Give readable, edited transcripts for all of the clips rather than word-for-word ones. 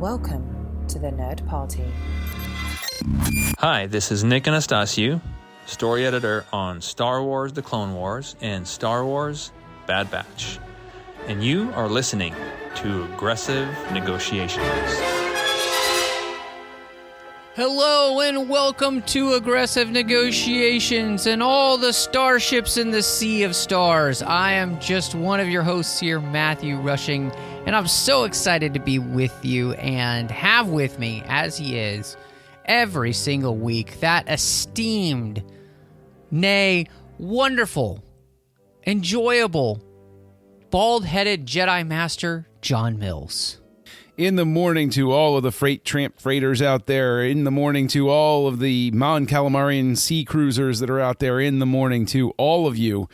Welcome to the Nerd Party. Hi, this is Nick Anastasiou, story editor on Star Wars The Clone Wars and Star Wars Bad Batch. And you are listening to Aggressive Negotiations. Hello and welcome to Aggressive Negotiations and all the starships in the Sea of Stars. I am just one of your hosts here, Matthew Rushing, and I'm so excited to be with you and have with me, as he is, every single week, that esteemed, nay, wonderful, enjoyable, bald-headed Jedi Master, John Mills. In the morning to all of the freighters out there. In the morning to all of the Mon Calamarian sea cruisers that are out there. In the morning to all of you.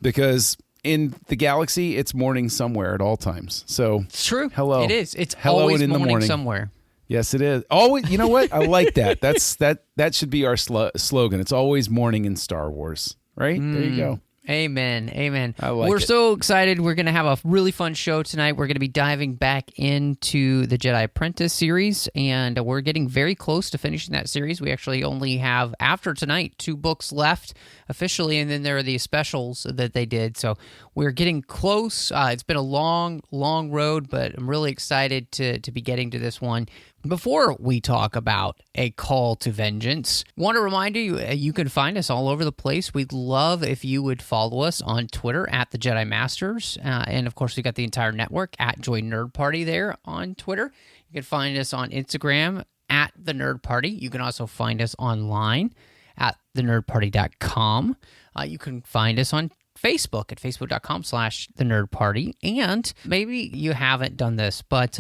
Because in the galaxy, it's morning somewhere at all times. So It's true. Hello. It is. It's Hello always and in the morning somewhere. Yes, it is. Always. You know what? I like that. That should be our slogan. It's always morning in Star Wars. Right? There you go. Amen. Amen. I like We're it. so excited. We're going to have a really fun show tonight. We're going to be diving back into the Jedi Apprentice series, and we're getting very close to finishing that series. We actually only have, after tonight, 2 books left officially, and then there are the specials that they did. So we're getting close. It's been a long, long road, but I'm really excited to be getting to this one. Before we talk about A Call to Vengeance, want to remind you, you can find us all over the place. We'd love if you would follow us on Twitter at the Jedi Masters. And of course, we got the entire network at Joy Nerd Party there on Twitter. You can find us on Instagram at the Nerd Party. You can also find us online at thenerdparty.com. You can find us on Facebook at facebook.com/thenerdparty. And maybe you haven't done this, but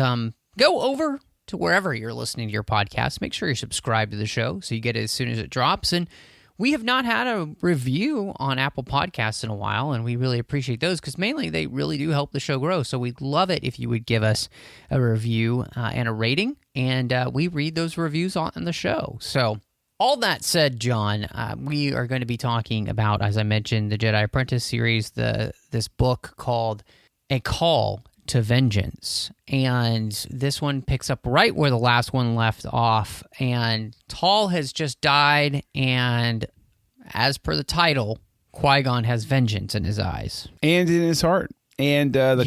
go over to wherever you're listening to your podcast. Make sure you're subscribed to the show so you get it as soon as it drops. And we have not had a review on Apple Podcasts in a while, and we really appreciate those because mainly they really do help the show grow. So we'd love it if you would give us a review and a rating, and we read those reviews on the show. So all that said, John, we are going to be talking about, as I mentioned, the Jedi Apprentice series, this book called A Call to Vengeance, and this one picks up right where the last one left off, and Tal has just died, and as per the title, Qui-Gon has vengeance in his eyes. And in his heart. And the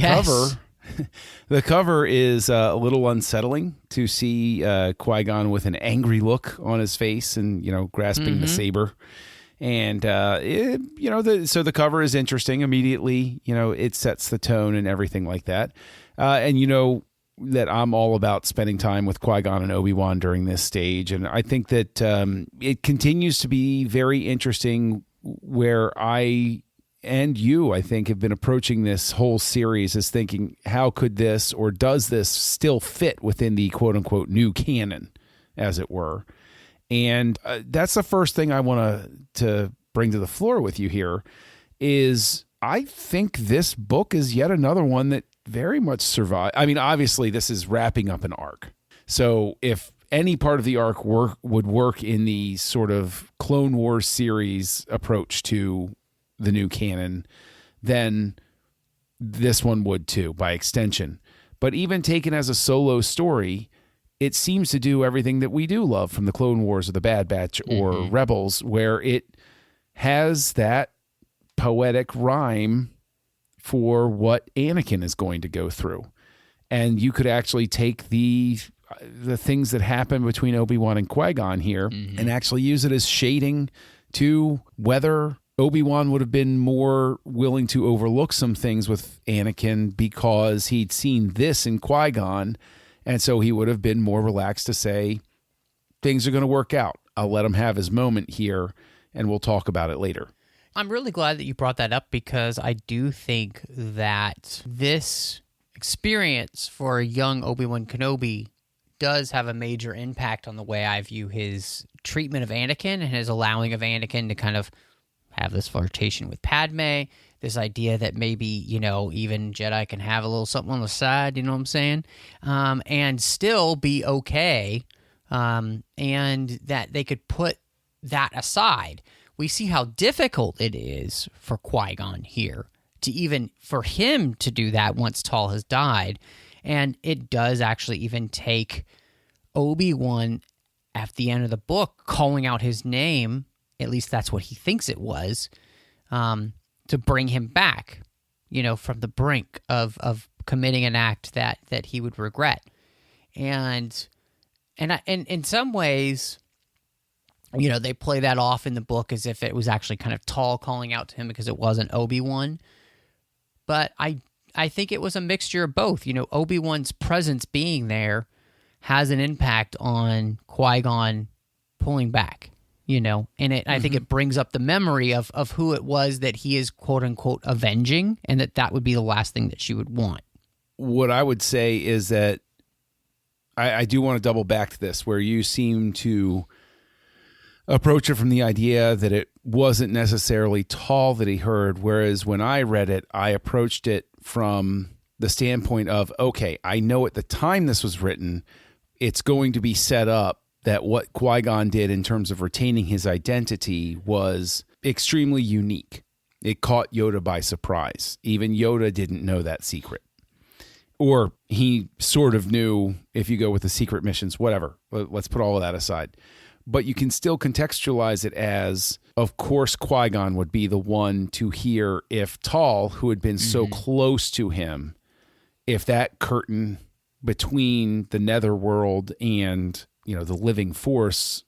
cover is a little unsettling to see Qui-Gon with an angry look on his face and, grasping the saber. And, so the cover is interesting immediately. It sets the tone and everything like that. And that I'm all about spending time with Qui-Gon and Obi-Wan during this stage. And I think that it continues to be very interesting where I think, have been approaching this whole series as thinking, how could this or does this still fit within the quote-unquote new canon, as it were? And that's the first thing I want to bring to the floor with you here is I think this book is yet another one that very much survived. I mean, obviously, this is wrapping up an arc. So if any part of the arc would work in the sort of Clone Wars series approach to the new canon, then this one would too, by extension. But even taken as a solo story, it seems to do everything that we do love from the Clone Wars or the Bad Batch or Rebels, where it has that poetic rhyme for what Anakin is going to go through. And you could actually take the things that happen between Obi-Wan and Qui-Gon here and actually use it as shading to whether Obi-Wan would have been more willing to overlook some things with Anakin because he'd seen this in Qui-Gon. And so he would have been more relaxed to say, things are going to work out. I'll let him have his moment here, and we'll talk about it later. I'm really glad that you brought that up because I do think that this experience for a young Obi-Wan Kenobi does have a major impact on the way I view his treatment of Anakin and his allowing of Anakin to kind of have this flirtation with Padme, this idea that maybe, even Jedi can have a little something on the side, you know what I'm saying? And still be okay, and that they could put that aside. We see how difficult it is for Qui-Gon here, for him to do that once Tal has died. And it does actually even take Obi-Wan at the end of the book calling out his name, at least that's what he thinks it was, to bring him back, from the brink of committing an act that he would regret. And in some ways, they play that off in the book as if it was actually kind of Tall calling out to him because it wasn't Obi-Wan. But I think it was a mixture of both. Obi-Wan's presence being there has an impact on Qui-Gon pulling back, and I think it brings up the memory of who it was that he is, quote unquote, avenging, and that would be the last thing that she would want. What I would say is that I do want to double back to this, where you seem to approach it from the idea that it wasn't necessarily Tall that he heard, whereas when I read it, I approached it from the standpoint of, okay, I know at the time this was written, it's going to be set up that what Qui-Gon did in terms of retaining his identity was extremely unique. It caught Yoda by surprise. Even Yoda didn't know that secret. Or he sort of knew, if you go with the secret missions, whatever. Let's put all of that aside. But you can still contextualize it as, of course, Qui-Gon would be the one to hear if Tall, who had been so close to him, if that curtain between the netherworld and, the living force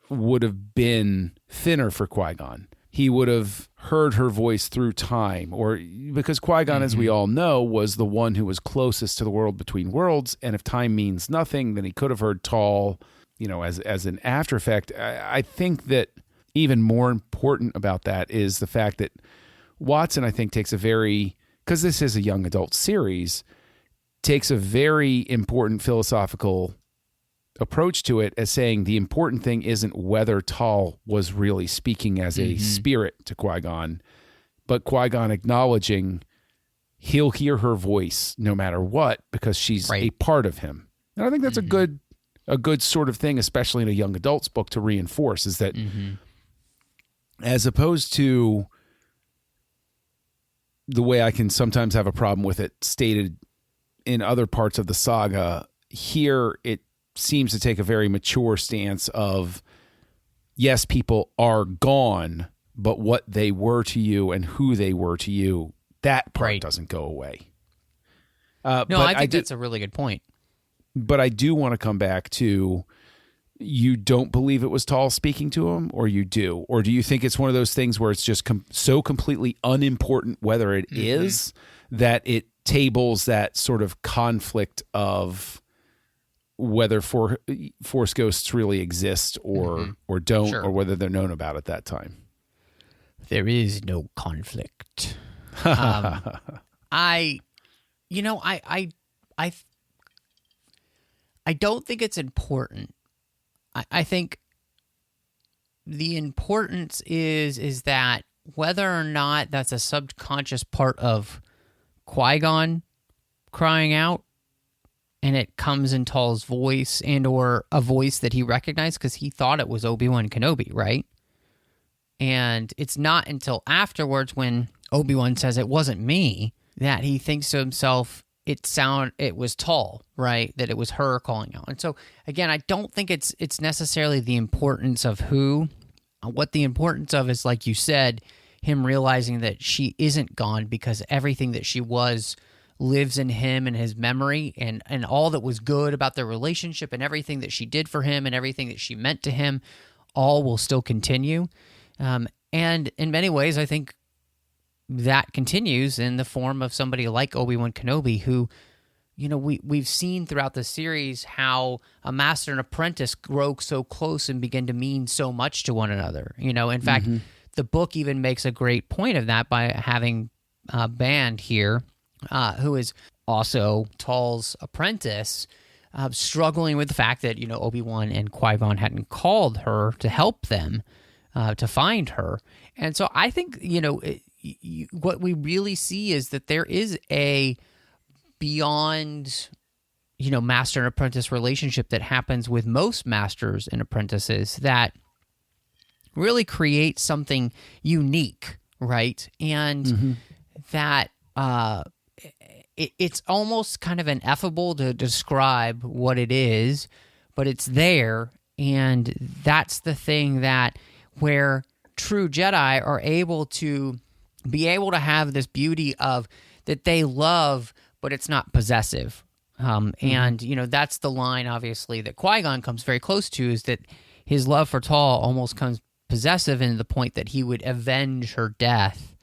would have been thinner for Qui-Gon. He would have heard her voice through time, or because Qui-Gon, as we all know, was the one who was closest to the world between worlds. And if time means nothing, then he could have heard Tall, as an after effect. I think that even more important about that is the fact that Watson, I think, takes because this is a young adult series, takes a very important philosophical approach to it as saying the important thing isn't whether Tall was really speaking as a spirit to Qui-Gon, but Qui-Gon acknowledging he'll hear her voice no matter what because she's a part of him. And I think that's a good sort of thing, especially in a young adult's book, to reinforce, is that as opposed to the way I can sometimes have a problem with it stated in other parts of the saga, here it seems to take a very mature stance of, yes, people are gone, but what they were to you and who they were to you, that part doesn't go away. I think that's a really good point. But I do want to come back to, you don't believe it was Tall speaking to him, or you do? Or do you think it's one of those things where it's just so completely unimportant whether it is, that it tables that sort of conflict of whether Force ghosts really exist or don't, or whether they're known about at that time? There is no conflict. I don't think it's important. I think the importance is that whether or not that's a subconscious part of Qui-Gon crying out, and it comes in Tall's voice and or a voice that he recognized because he thought it was Obi-Wan Kenobi, right? And it's not until afterwards when Obi-Wan says it wasn't me that he thinks to himself, it was Tall, right? That it was her calling out. And so again, I don't think it's necessarily the importance of who. What the importance of is, like you said, him realizing that she isn't gone because everything that she was lives in him and his memory, and all that was good about their relationship and everything that she did for him and everything that she meant to him, all will still continue. And in many ways, I think that continues in the form of somebody like Obi-Wan Kenobi, who, we've seen throughout the series how a master and apprentice grow so close and begin to mean so much to one another. In fact, the book even makes a great point of that by having Band here, who is also Tall's apprentice, struggling with the fact that, Obi-Wan and Qui-Gon hadn't called her to help them to find her. And so I think, what we really see is that there is a beyond, master and apprentice relationship that happens with most masters and apprentices that really creates something unique, right? And that it's almost kind of ineffable to describe what it is, but it's there, and that's the thing that where true Jedi are able to have this beauty of that they love, but it's not possessive. And, that's the line, obviously, that Qui-Gon comes very close to, is that his love for Tall almost comes possessive in the point that he would avenge her death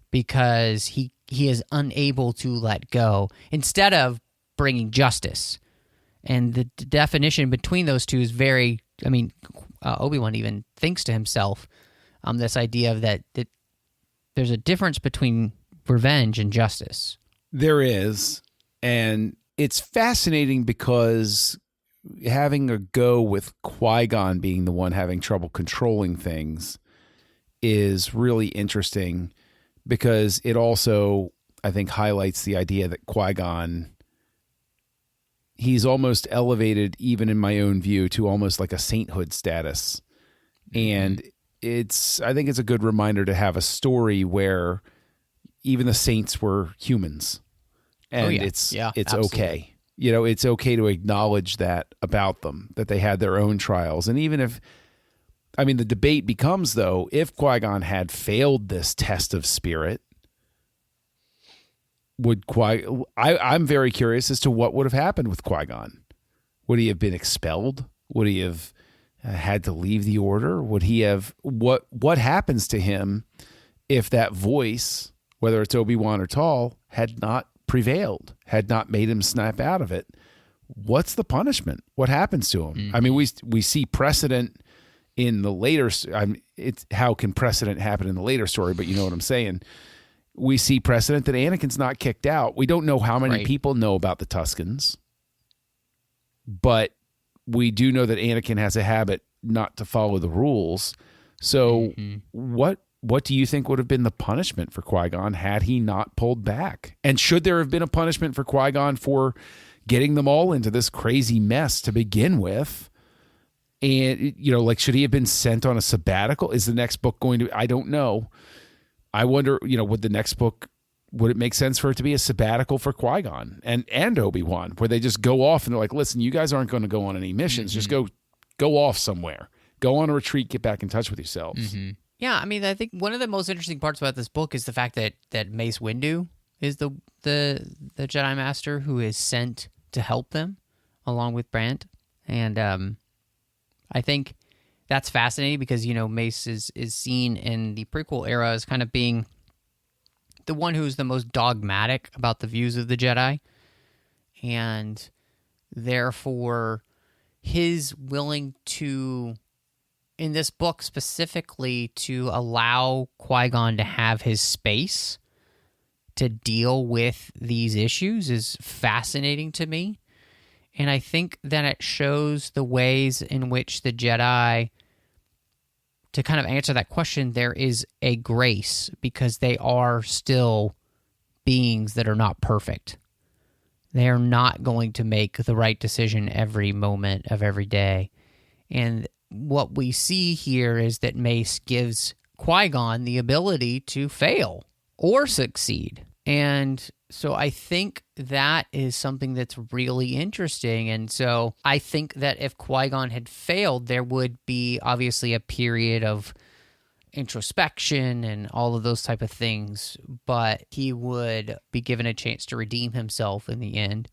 because he is unable to let go instead of bringing justice. And the definition between those two is very, Obi-Wan even thinks to himself this idea of that there's a difference between revenge and justice. There is, and it's fascinating because having a go with Qui-Gon being the one having trouble controlling things is really interesting because it also, I think, highlights the idea that Qui-Gon, he's almost elevated, even in my own view, to almost like a sainthood status. And I think it's a good reminder to have a story where even the saints were humans. And it's okay. It's okay to acknowledge that about them, that they had their own trials. And even if, the debate becomes, though, if Qui-Gon had failed this test of spirit, I'm very curious as to what would have happened with Qui-Gon. Would he have been expelled? Would he have had to leave the order? Would he have, what happens to him if that voice, whether it's Obi-Wan or Tall, had not prevailed, had not made him snap out of it? What's the punishment? What happens to him? We see precedent in the later, it's how can precedent happen in the later story, but you know what I'm saying. We see precedent that Anakin's not kicked out. We don't know how many people know about the Tuscans, but we do know that Anakin has a habit not to follow the rules. So what do you think would have been the punishment for Qui-Gon had he not pulled back? And should there have been a punishment for Qui-Gon for getting them all into this crazy mess to begin with? And, should he have been sent on a sabbatical? Is the next book going to, I don't know. I wonder, would the next book, would it make sense for it to be a sabbatical for Qui-Gon and Obi-Wan, where they just go off and they're like, listen, you guys aren't going to go on any missions. Just go off somewhere. Go on a retreat, get back in touch with yourselves. Yeah, I think one of the most interesting parts about this book is the fact that Mace Windu is the Jedi Master who is sent to help them along with Brandt. And I think that's fascinating because, Mace is seen in the prequel era as kind of being the one who's the most dogmatic about the views of the Jedi. And therefore, his willing to, in this book specifically, to allow Qui-Gon to have his space to deal with these issues is fascinating to me. And I think that it shows the ways in which the Jedi, to kind of answer that question, there is a grace because they are still beings that are not perfect. They are not going to make the right decision every moment of every day. And what we see here is that Mace gives Qui-Gon the ability to fail or succeed. And so I think that is something that's really interesting. And so I think that if Qui-Gon had failed, there would be obviously a period of introspection and all of those type of things, but he would be given a chance to redeem himself in the end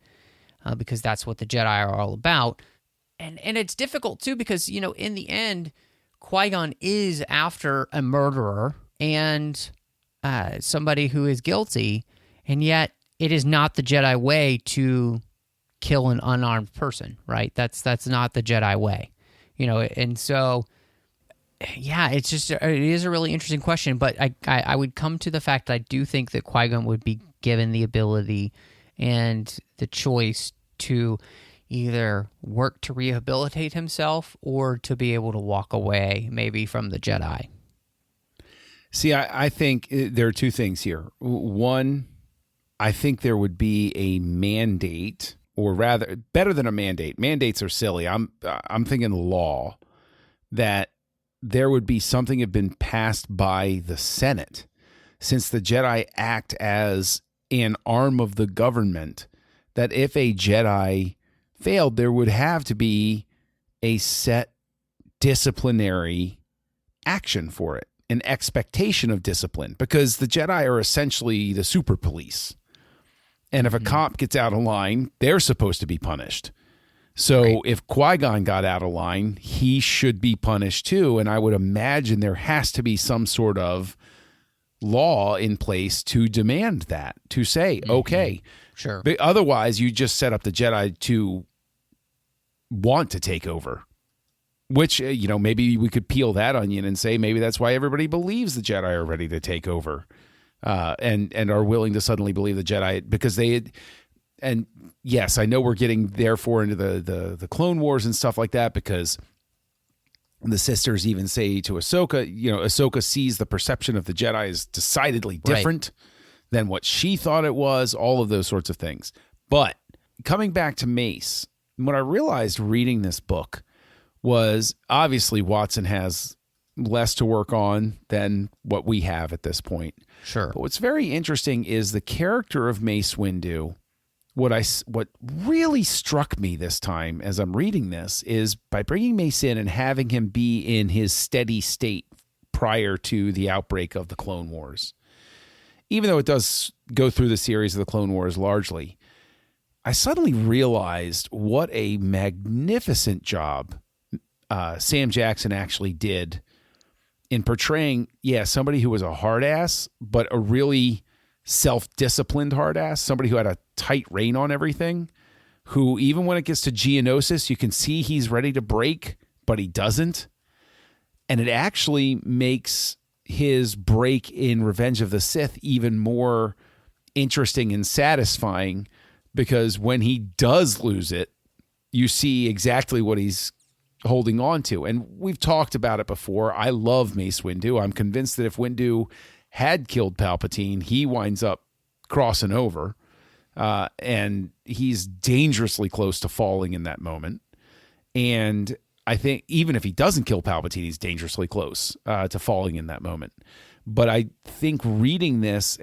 because that's what the Jedi are all about. And it's difficult, too, because, in the end, Qui-Gon is after a murderer and somebody who is guilty, and yet it is not the Jedi way to kill an unarmed person, right? That's not the Jedi way, and so, yeah, it is a really interesting question, but I would come to the fact that I do think that Qui-Gon would be given the ability and the choice to either work to rehabilitate himself or to be able to walk away maybe from the Jedi. See, I think there are two things here. One, I think there would be a mandate, or rather, better than a mandate. Mandates are silly. I'm thinking law, that there would be something have been passed by the Senate, since the Jedi act as an arm of the government that if a Jedi failed, there would have to be a set disciplinary action for it, an expectation of discipline, because the Jedi are essentially the super police. And if a cop gets out of line, they're supposed to be punished. So if Qui-Gon got out of line, he should be punished too. And I would imagine there has to be some sort of law in place to demand that, to say, okay. Sure. But otherwise, you just set up the Jedi to want to take over, which, maybe we could peel that onion and say maybe that's why everybody believes the Jedi are ready to take over and are willing to suddenly believe the Jedi because they had. And yes, I know we're getting therefore into the Clone Wars and stuff like that because the sisters even say to Ahsoka, Ahsoka sees the perception of the Jedi as decidedly different than what she thought it was, all of those sorts of things. But coming back to Mace, what I realized reading this book was obviously Watson has less to work on than what we have at this point. Sure. But what's very interesting is the character of Mace Windu. What really struck me this time as I'm reading this is by bringing Mace in and having him be in his steady state prior to the outbreak of the Clone Wars. Even though it does go through the series of the Clone Wars largely, I suddenly realized what a magnificent job Sam Jackson actually did in portraying, somebody who was a hard ass, but a really self-disciplined hard ass, somebody who had a tight rein on everything, who even when it gets to Geonosis, you can see he's ready to break, but he doesn't. And it actually makes his break in Revenge of the Sith even more interesting and satisfying because when he does lose it, you see exactly what he's holding on to. And we've talked about it before. I love Mace Windu. I'm convinced that if Windu had killed Palpatine, he winds up crossing over. And he's dangerously close to falling in that moment. And I think even if he doesn't kill Palpatine, he's dangerously close to falling in that moment. But I think reading this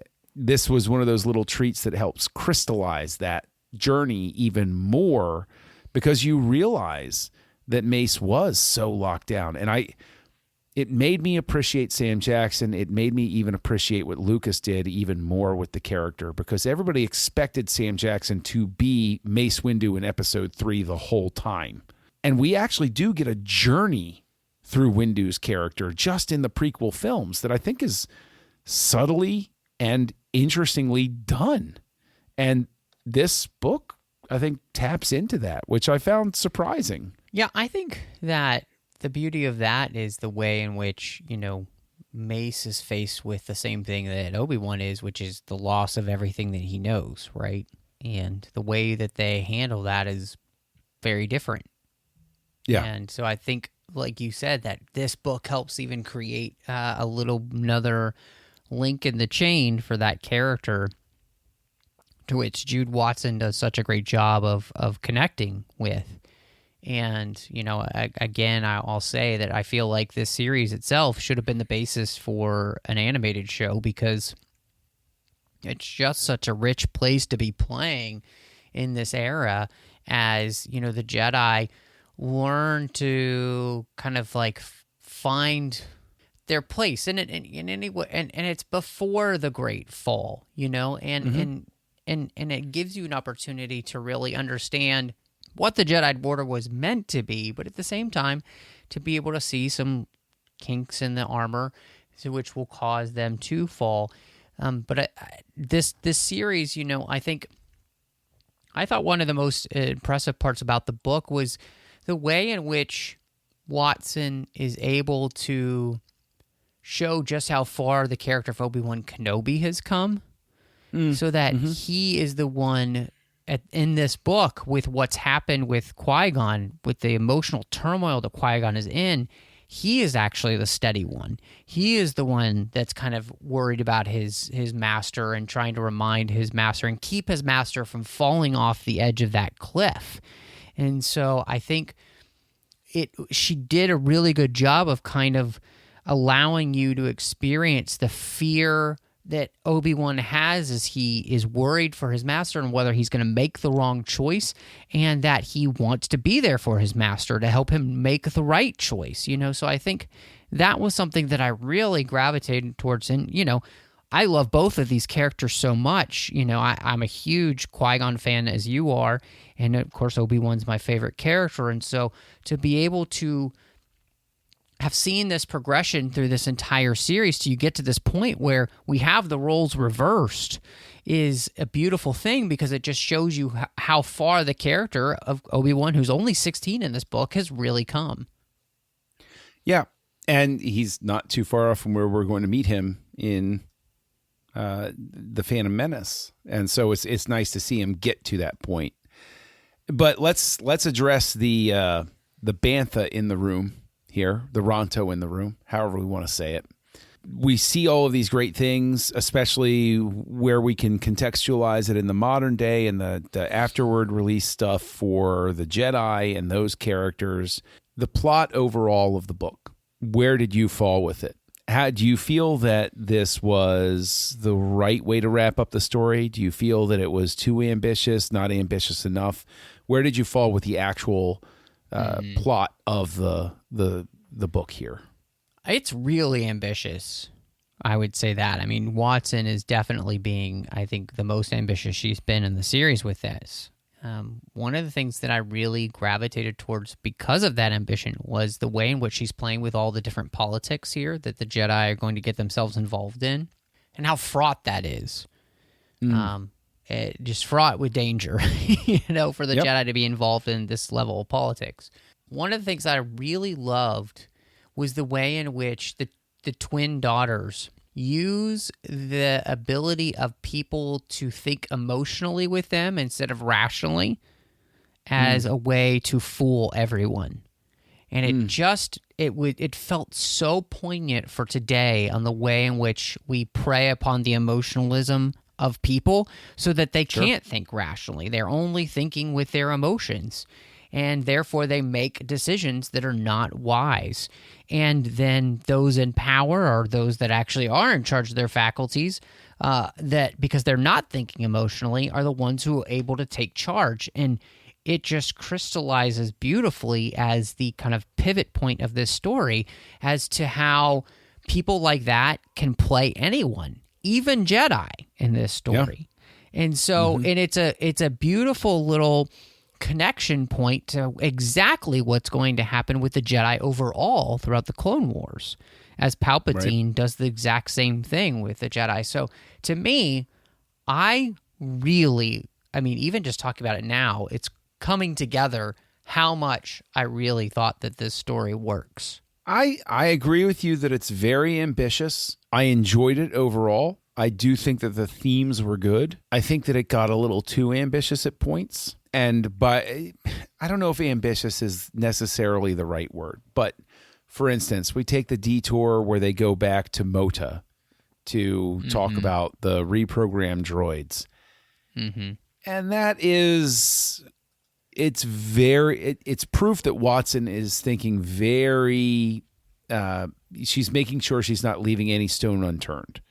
was one of those little treats that helps crystallize that journey even more because you realize that Mace was so locked down. And it made me appreciate Sam Jackson. It made me even appreciate what Lucas did even more with the character because everybody expected Sam Jackson to be Mace Windu in episode 3 the whole time. And we actually do get a journey through Windu's character just in the prequel films that I think is subtly and interestingly done. And this book, I think, taps into that, which I found surprising. Yeah, I think that the beauty of that is the way in which, Mace is faced with the same thing that Obi-Wan is, which is the loss of everything that he knows, right? And the way that they handle that is very different. Yeah. And so I think, like you said, that this book helps even create another link in the chain for that character to which Jude Watson does such a great job of connecting with. And, again, I'll say that I feel like this series itself should have been the basis for an animated show because it's just such a rich place to be playing in this era as, the Jedi learn to kind of like find their place in any way. And it's before the Great Fall, and it gives you an opportunity to really understand what the Jedi Order was meant to be, but at the same time, to be able to see some kinks in the armor, which will cause them to fall. But this series, I thought one of the most impressive parts about the book was the way in which Watson is able to show just how far the character of Obi-Wan Kenobi has come, so that he is the one in this book with what's happened with Qui-Gon, with the emotional turmoil that Qui-Gon is in. He is actually the steady one. He is the one that's kind of worried about his master and trying to remind his master and keep his master from falling off the edge of that cliff. And so I think she did a really good job of kind of allowing you to experience the fear that Obi-Wan has is he is worried for his master and whether he's going to make the wrong choice, and that he wants to be there for his master to help him make the right choice, So I think that was something that I really gravitated towards. And, I love both of these characters so much. I'm a huge Qui-Gon fan, as you are, and of course Obi-Wan's my favorite character. And so to be able to have seen this progression through this entire series till you get to this point where we have the roles reversed is a beautiful thing, because it just shows you how far the character of Obi-Wan, who's only 16 in this book, has really come. Yeah, and he's not too far off from where we're going to meet him in The Phantom Menace. And so it's nice to see him get to that point. But let's address the Bantha in the room here, the Ronto in the room, however we want to say it. We see all of these great things, especially where we can contextualize it in the modern day and the afterward release stuff for the Jedi and those characters. The plot overall of the book, where did you fall with it? How do you feel that this was the right way to wrap up the story? Do you feel that it was too ambitious, not ambitious enough? Where did you fall with the actual plot of the book here? It's really ambitious. I would say that. I mean, Watson is definitely being, I think, the most ambitious she's been in the series with this. One of the things that I really gravitated towards because of that ambition was the way in which she's playing with all the different politics here that the Jedi are going to get themselves involved in, and how fraught that is. Just fraught with danger, for the Jedi to be involved in this level of politics. One of the things I really loved was the way in which the twin daughters use the ability of people to think emotionally with them instead of rationally as a way to fool everyone. And it felt so poignant for today on the way in which we prey upon the emotionalism of people so that they can't think rationally. They're only thinking with their emotions. And therefore, they make decisions that are not wise. And then those in power, or those that actually are in charge of their faculties, that because they're not thinking emotionally, are the ones who are able to take charge. And it just crystallizes beautifully as the kind of pivot point of this story as to how people like that can play anyone, even Jedi, in this story. Yeah. And so, and it's a beautiful little connection point to exactly what's going to happen with the Jedi overall throughout the Clone Wars, as Palpatine does the exact same thing with the Jedi. So to me, even just talking about it now, it's coming together how much I really thought that this story works. I agree with you that it's very ambitious. I enjoyed it overall. I do think that the themes were good. I think that it got a little too ambitious at points. I don't know if ambitious is necessarily the right word, but for instance, we take the detour where they go back to Mota to talk about the reprogrammed droids. And that is, it's proof that Watson is thinking very, she's making sure she's not leaving any stone unturned.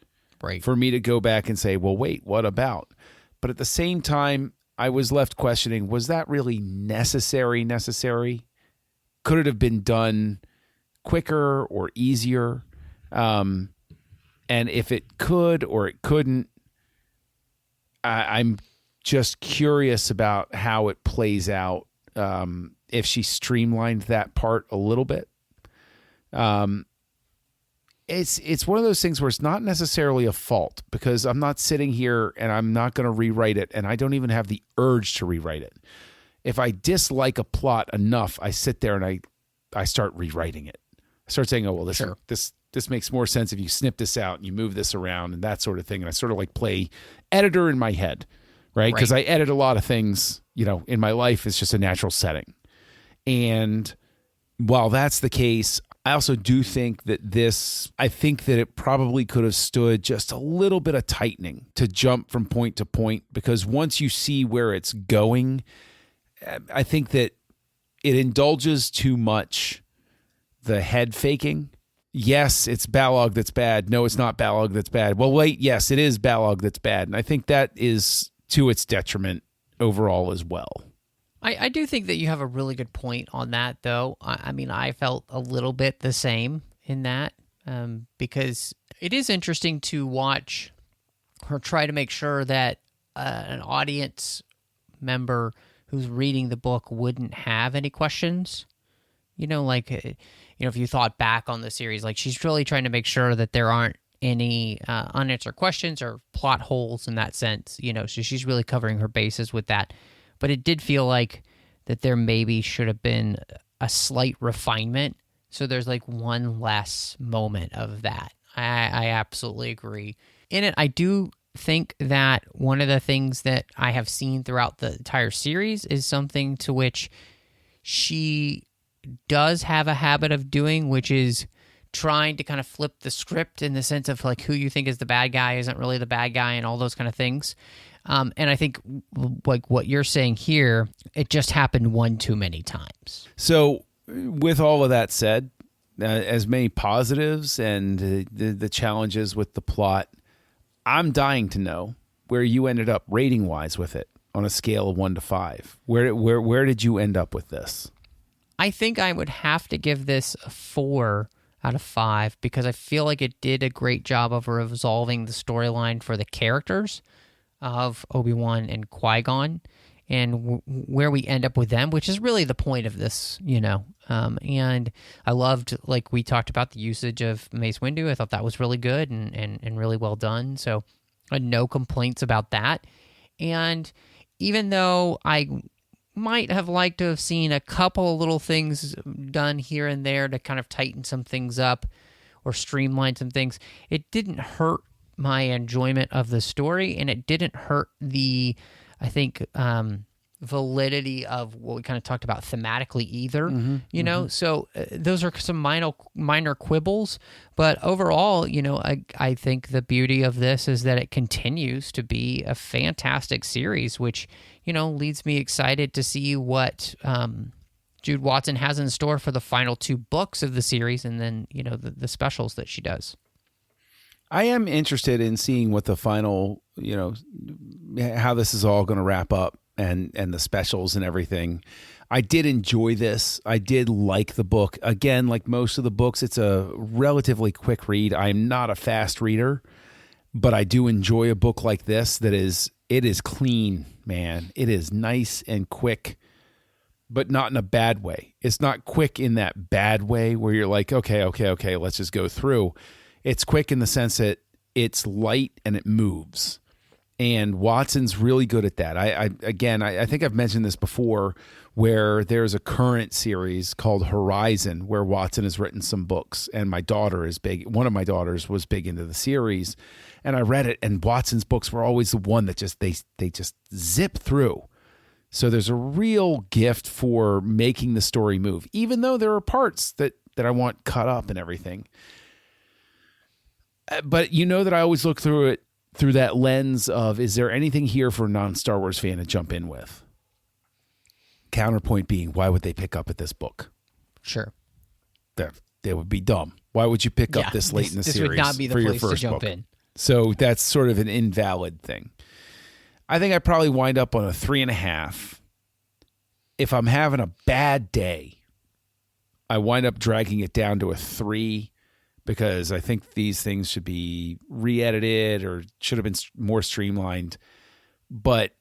Right. For me to go back and say, well, wait, what about? But at the same time, I was left questioning, was that really necessary? Could it have been done quicker or easier? And if it could or it couldn't, I'm just curious about how it plays out, if she streamlined that part a little bit. It's one of those things where it's not necessarily a fault, because I'm not sitting here and I'm not going to rewrite it, and I don't even have the urge to rewrite it. If I dislike a plot enough, I sit there and I start rewriting it. I start saying, oh, well, this makes more sense if you snip this out and you move this around and that sort of thing. And I sort of like play editor in my head, right? Because I edit a lot of things, in my life. It's just a natural setting. And while that's the case, I also do think that it probably could have stood just a little bit of tightening to jump from point to point, because once you see where it's going, I think that it indulges too much the head faking yes, it's Balog that's bad. No, it's not Balog that's bad. Well, wait, yes, it is Balog that's bad. And I think that is to its detriment overall as well. I do think that you have a really good point on that, though. I mean, I felt a little bit the same in that because it is interesting to watch her try to make sure that an audience member who's reading the book wouldn't have any questions. If you thought back on the series, like she's really trying to make sure that there aren't any unanswered questions or plot holes in that sense, so she's really covering her bases with that. But it did feel like that there maybe should have been a slight refinement. So there's like one less moment of that. I absolutely agree. In it, I do think that one of the things that I have seen throughout the entire series is something to which she does have a habit of doing, which is trying to kind of flip the script in the sense of like who you think is the bad guy isn't really the bad guy and all those kind of things. And I think like what you're saying here, it just happened one too many times. So with all of that said, as many positives and the challenges with the plot, I'm dying to know where you ended up rating wise with it on a scale of 1 to 5. Where did you end up with this? I think I would have to give this a 4 out of 5 because I feel like it did a great job of resolving the storyline for the characters of Obi-Wan and Qui-Gon and where we end up with them, which is really the point of this, and I loved, like we talked about, the usage of Mace Windu. I thought that was really good and really well done. So I had no complaints about that. And even though I might have liked to have seen a couple of little things done here and there to kind of tighten some things up or streamline some things, it didn't hurt my enjoyment of the story, and it didn't hurt the, I think, validity of what we kind of talked about thematically either, So those are some minor quibbles, but overall, I think the beauty of this is that it continues to be a fantastic series, which, leads me excited to see what Jude Watson has in store for the final 2 books of the series, and then, the specials that she does. I am interested in seeing what the final, how this is all going to wrap up and the specials and everything. I did enjoy this. I did like the book. Again, like most of the books, it's a relatively quick read. I'm not a fast reader, but I do enjoy a book like this it is clean, man. It is nice and quick, but not in a bad way. It's not quick in that bad way where you're like, okay, let's just go through. It's quick in the sense that it's light and it moves. And Watson's really good at that. I think I've mentioned this before, where there's a current series called Horizon where Watson has written some books, and my daughter is big. One of my daughters was big into the series, and I read it, and Watson's books were always the one that just they just zip through. So there's a real gift for making the story move, even though there are parts that I want cut up and everything. But that I always look through it through that lens of, is there anything here for a non-Star Wars fan to jump in with? Counterpoint being, why would they pick up at this book? Sure. They would be dumb. Why would you pick up this late in the series? This would not be the place to jump in. So that's sort of an invalid thing. I think I probably wind up on a 3.5. If I'm having a bad day, I wind up dragging it down to a 3. Because I think these things should be re-edited or should have been more streamlined. But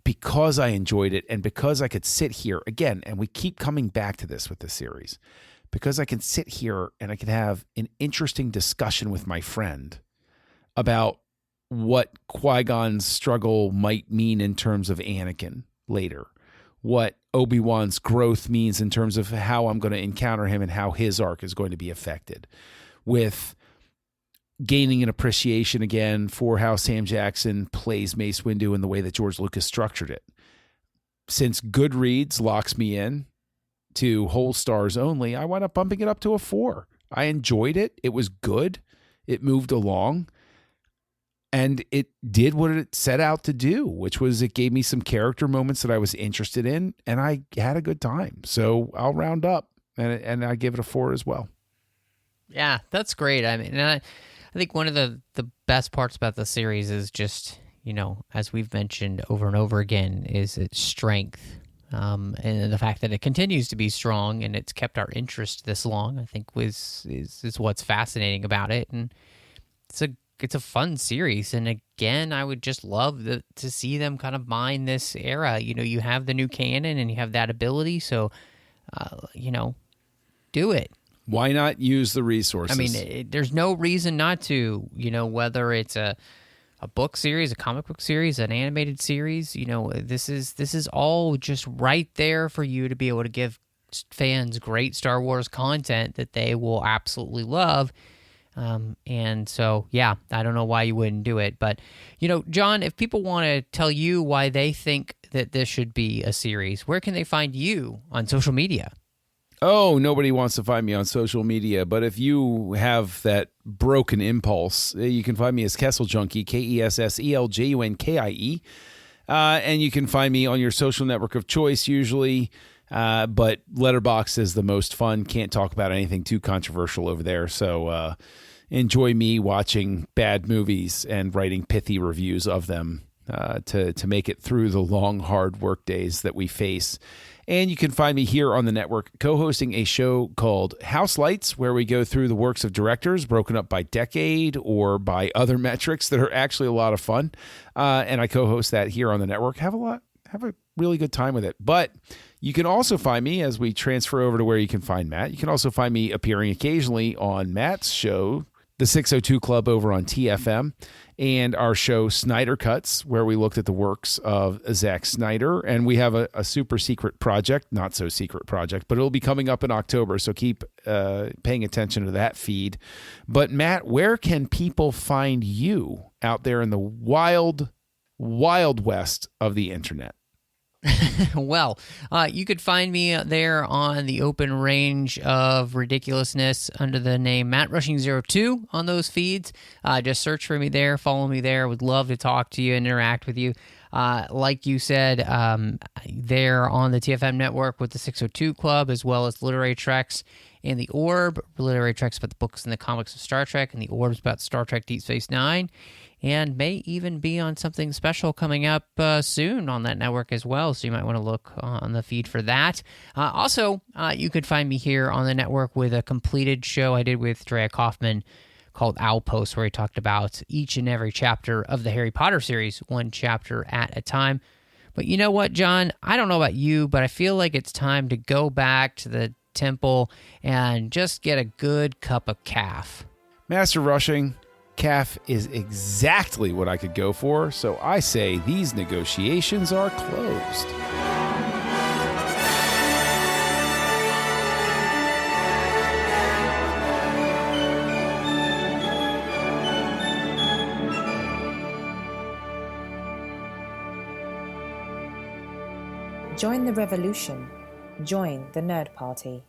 because I enjoyed it and because I could sit here, again, and we keep coming back to this with the series, because I can sit here and I can have an interesting discussion with my friend about what Qui-Gon's struggle might mean in terms of Anakin later, what Obi-Wan's growth means in terms of how I'm going to encounter him and how his arc is going to be affected, with gaining an appreciation again for how Sam Jackson plays Mace Windu and the way that George Lucas structured it. Since Goodreads locks me in to whole stars only, I wound up bumping it up to a 4. I enjoyed it. It was good. It moved along. And it did what it set out to do, which was it gave me some character moments that I was interested in, and I had a good time. So I'll round up, and I give it a 4 as well. Yeah, that's great. I mean, I think one of the best parts about the series is just, as we've mentioned over and over again, is its strength. And the fact that it continues to be strong and it's kept our interest this long, I think is what's fascinating about it. And it's a fun series. And again, I would just love to see them kind of mine this era. You have the new canon and you have that ability. So, do it. Why not use the resources? I mean, there's no reason not to, whether it's a book series, a comic book series, an animated series, this is all just right there for you to be able to give fans great Star Wars content that they will absolutely love. And so, yeah, I don't know why you wouldn't do it. But, John, if people want to tell you why they think that this should be a series, where can they find you on social media? Oh, nobody wants to find me on social media, but if you have that broken impulse, you can find me as Kessel Junkie, KESSELJUNKIE, and you can find me on your social network of choice usually, but Letterboxd is the most fun. Can't talk about anything too controversial over there, so enjoy me watching bad movies and writing pithy reviews of them to make it through the long, hard work days that we face. And you can find me here on the network co-hosting a show called House Lights, where we go through the works of directors broken up by decade or by other metrics that are actually a lot of fun. And I co-host that here on the network. Have a really good time with it. But you can also find me as we transfer over to where you can find Matt. You can also find me appearing occasionally on Matt's show, the 602 Club over on TFM, and our show Snyder Cuts, where we looked at the works of Zack Snyder. And we have a super secret project, not so secret project, but it'll be coming up in October. So keep paying attention to that feed. But Matt, where can people find you out there in the wild, wild west of the internet? Well, you could find me there on the open range of ridiculousness under the name Matt Rushing02 on those feeds. Just search for me there, follow me there. Would love to talk to you and interact with you. Like you said, there on the TFM network with the 602 Club, as well as Literary Treks and the Orb. Literary Treks about the books and the comics of Star Trek, and the Orb's about Star Trek Deep Space Nine. And may even be on something special coming up soon on that network as well, so you might want to look on the feed for that. Also, you could find me here on the network with a completed show I did with Drea Kaufman called Owlpost, where he talked about each and every chapter of the Harry Potter series, one chapter at a time. But you know what, John? I don't know about you, but I feel like it's time to go back to the temple and just get a good cup of caf. Master Rushing, caf is exactly what I could go for, so I say these negotiations are closed. Join the revolution. Join the Nerd Party.